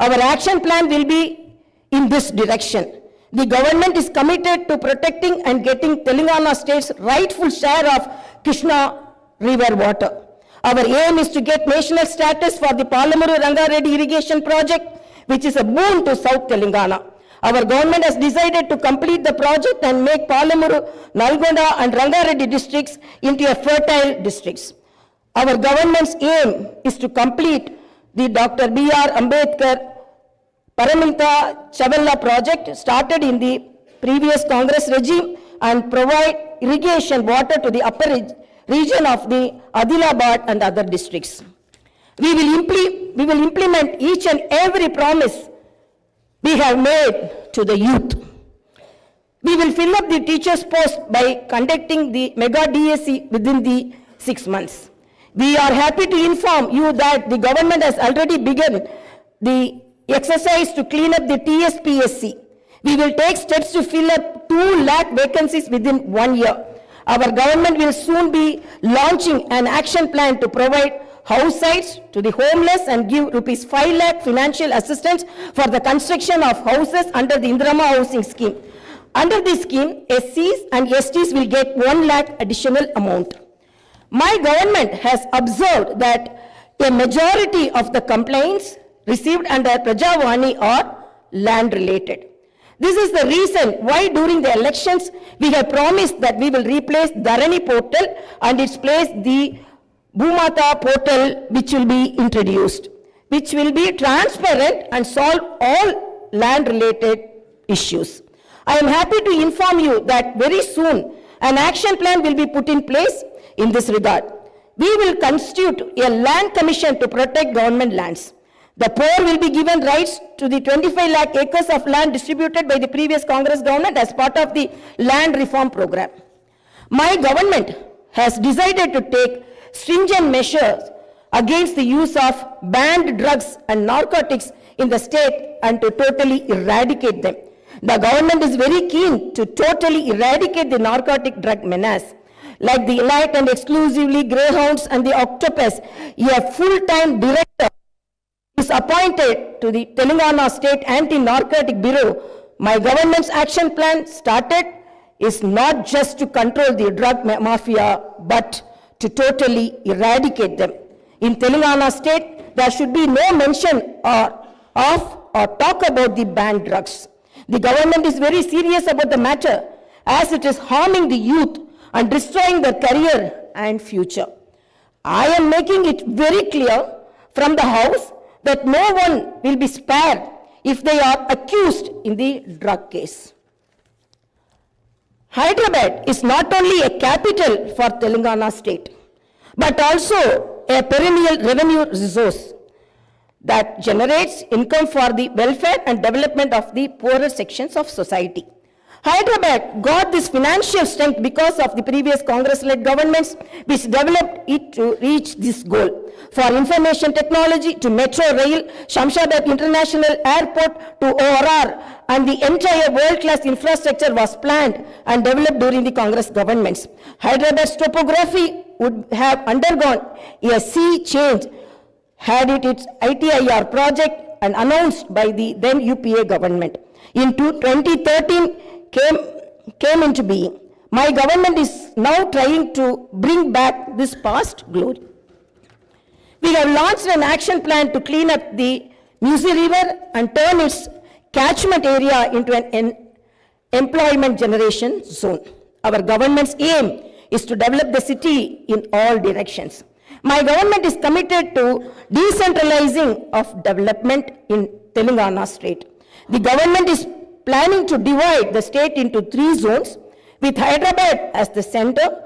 Our action plan will be in this direction. The government is committed to protecting and getting Telangana state's rightful share of Krishna river water. Our aim is to get national status for the Palamuru Rangareddy irrigation project, which is a boon to South Telangana. Our government has decided to complete the project and make Palamuru, Nalgonda and Rangareddy districts into a fertile districts. Our government's aim is to complete the Dr. B.R. Ambedkar Paraminta Chavalla project started in the previous Congress regime and provide irrigation water to the upper region of the Adilabad and other districts. We will implement each and every promise we have made to the youth. We will fill up the teachers' post by conducting the mega DSC within the 6 months. We are happy to inform you that the government has already begun the exercise to clean up the TSPSC. We will take steps to fill up 2 lakh vacancies within 1 year. Our government will soon be launching an action plan to provide house sites to the homeless and give rupees 5 lakh financial assistance for the construction of houses under the Indirama housing scheme. Under this scheme, SCs and STs will get 1 lakh additional amount. My government has observed that a majority of the complaints received under Prajavani are land related. This is the reason why during the elections we have promised that we will replace Dharani portal and its place the Bhumata portal, which will be introduced, which will be transparent and solve all land related issues. I am happy to inform you that very soon an action plan will be put in place in this regard. We will constitute a land commission to protect government lands. The poor will be given rights to the 25 lakh acres of land distributed by the previous Congress government as part of the land reform program. My government has decided to take stringent measures against the use of banned drugs and narcotics in the state and to totally eradicate them. The government is very keen to totally eradicate the narcotic drug menace. Like the elite and exclusively greyhounds and the octopus, a full-time director is appointed to the Telangana State Anti-Narcotic Bureau. My government's action plan started is not just to control the drug mafia, but to totally eradicate them. In Telangana State, there should be no mention of or talk about the banned drugs. The government is very serious about the matter as it is harming the youth and destroying their career and future. I am making it very clear from the House that no one will be spared if they are accused in the drug case. Hyderabad is not only a capital for Telangana state, but also a perennial revenue resource that generates income for the welfare and development of the poorer sections of society. Hyderabad got this financial strength because of the previous Congress-led governments which developed it to reach this goal. For information technology to Metro Rail, Shamshabad International Airport to ORR, and the entire world-class infrastructure was planned and developed during the Congress governments. Hyderabad's topography would have undergone a sea change had it its ITIR project and announced by the then UPA government. In 2013, came into being. My government is now trying to bring back this past glory. We have launched an action plan to clean up the Musi River and turn its catchment area into an employment generation zone. Our government's aim is to develop the city in all directions. My government is committed to decentralizing of development in Telangana state. The government is planning to divide the state into 3 zones with Hyderabad as the center.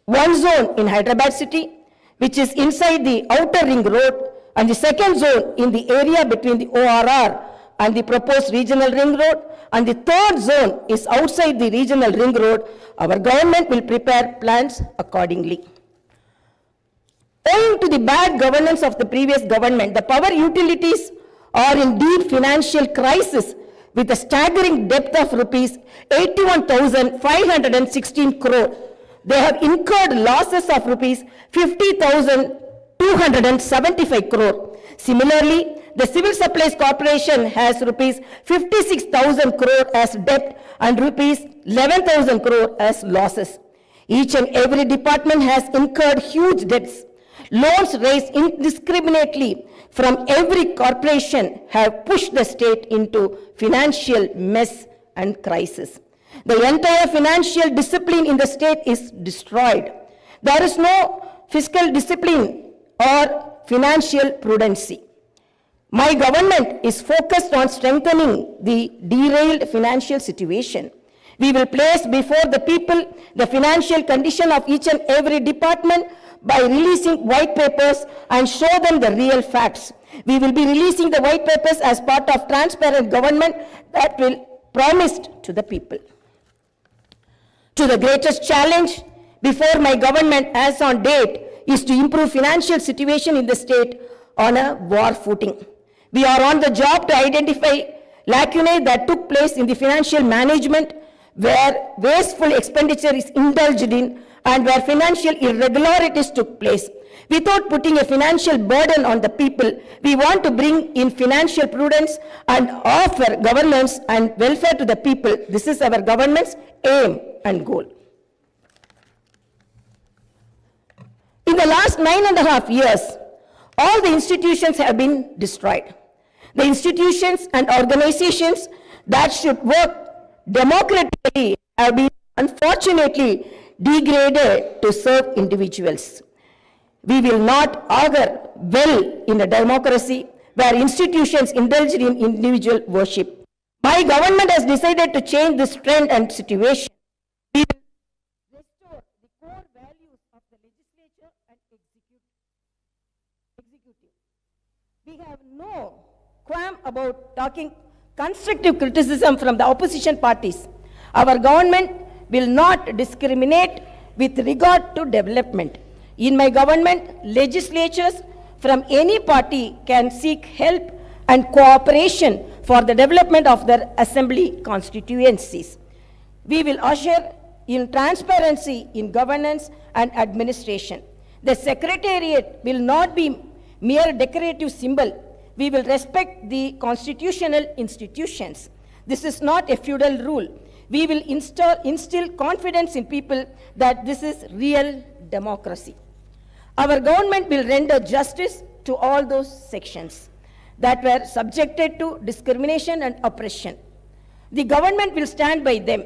1 zone in Hyderabad city, which is inside the outer ring road, and the 2nd zone in the area between the ORR and the proposed regional ring road, and the 3rd zone is outside the regional ring road. Our government will prepare plans accordingly. Owing to the bad governance of the previous government, the power utilities are in deep financial crisis with a staggering debt of rupees 81,516 crore. They have incurred losses of rupees 50,275 crore. Similarly, The Civil Supplies Corporation has rupees 56,000 crore as debt and rupees 11,000 crore as losses. Each and every department has incurred huge debts. Loans raised indiscriminately from every corporation have pushed the state into financial mess and crisis. The entire financial discipline in the state is destroyed. There is no fiscal discipline or financial prudency. My government is focused on strengthening the derailed financial situation. We will place before the people the financial condition of each and every department by releasing white papers and show them the real facts. We will be releasing the white papers as part of transparent government that will promised to the people. To the greatest challenge before my government as on date is to improve financial situation in the state on a war footing. We are on the job to identify lacunae that took place in the financial management where wasteful expenditure is indulged in and where financial irregularities took place. Without putting a financial burden on the people, we want to bring in financial prudence and offer governance and welfare to the people. This is our government's aim and goal. In the last 9.5 years, all the institutions have been destroyed. The institutions and organizations that should work democratically have been unfortunately degraded to serve individuals. We will not augur well in a democracy where institutions indulge in individual worship. My government has decided to change this trend and situation. We will restore the core values of the legislature and executive. We have no qualm about talking constructive criticism from the opposition parties. Our government will not discriminate with regard to development. In my government, legislatures from any party can seek help and cooperation for the development of their assembly constituencies. We will usher in transparency in governance and administration. The secretariat will not be mere decorative symbol. We will respect the constitutional institutions. This is not a feudal rule. We will instill confidence in people that this is real democracy. Our government will render justice to all those sections that were subjected to discrimination and oppression. The government will stand by them.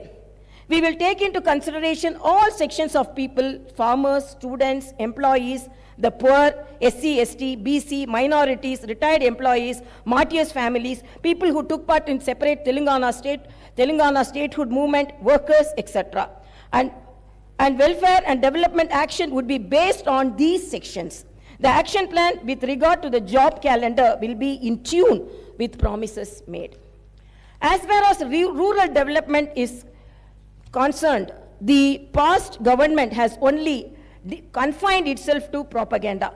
We will take into consideration all sections of people, farmers, students, employees, the poor, SC, ST, BC, minorities, retired employees, martyrs' families, people who took part in separate Telangana statehood movement, workers, etc. And welfare and development action would be based on these sections. The action plan with regard to the job calendar will be in tune with promises made. As far as rural development is concerned, the past government has only confined itself to propaganda.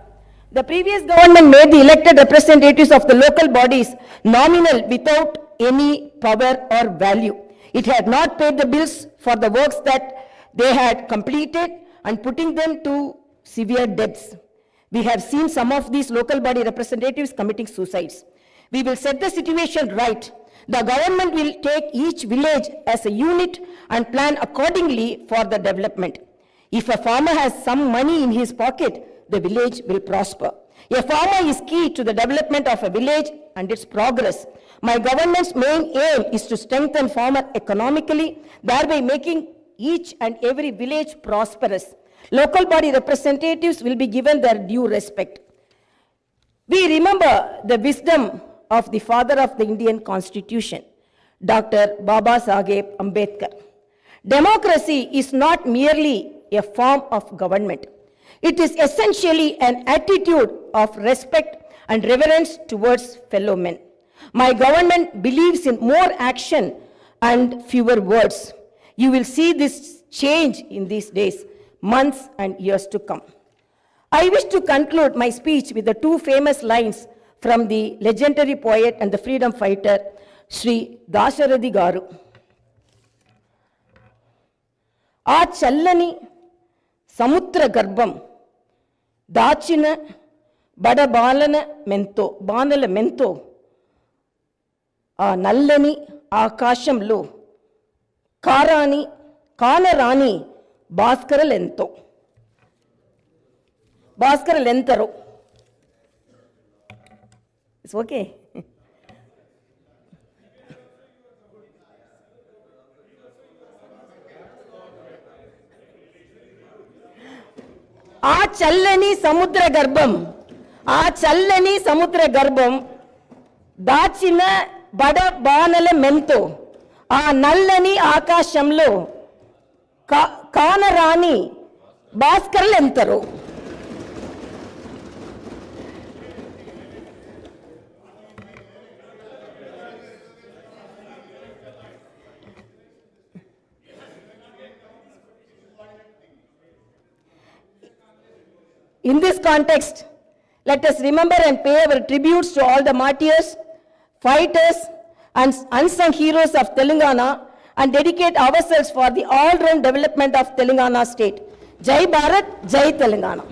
The previous government made the elected representatives of the local bodies nominal without any power or value. It had not paid the bills for the works that they had completed and putting them to severe debts. We have seen some of these local body representatives committing suicides. We will set the situation right. The government will take each village as a unit and plan accordingly for the development. If a farmer has some money in his pocket, the village will prosper. A farmer is key to the development of a village and its progress. My government's main aim is to strengthen farmer economically, thereby making each and every village prosperous. Local body representatives will be given their due respect. We remember the wisdom of the father of the Indian Constitution, Dr. Baba Saheb Ambedkar. Democracy is not merely a form of government. It is essentially an attitude of respect and reverence towards fellow men. My government believes in more action and fewer words. You will see this change in these days, months and years to come. I wish to conclude my speech with the two famous lines from the legendary poet and the freedom fighter, Sri Dasharathy Garu. Aa challani samutra garbam dachina bada balana mento ఆ నల్లని ఆకాశంలో కానరాని భాస్కరులెంతరో. It's okay. ఆ చల్లని సముద్ర గర్భం దాచిన బాణల మెంతో ఆ నల్లని ఆకాశంలో కానరాని భాస్కరులెంతరో. In this context, let us remember and pay our tributes to all the martyrs, fighters, and unsung heroes of Telangana and dedicate ourselves for the all-round development of Telangana state. Jai Bharat, Jai Telangana.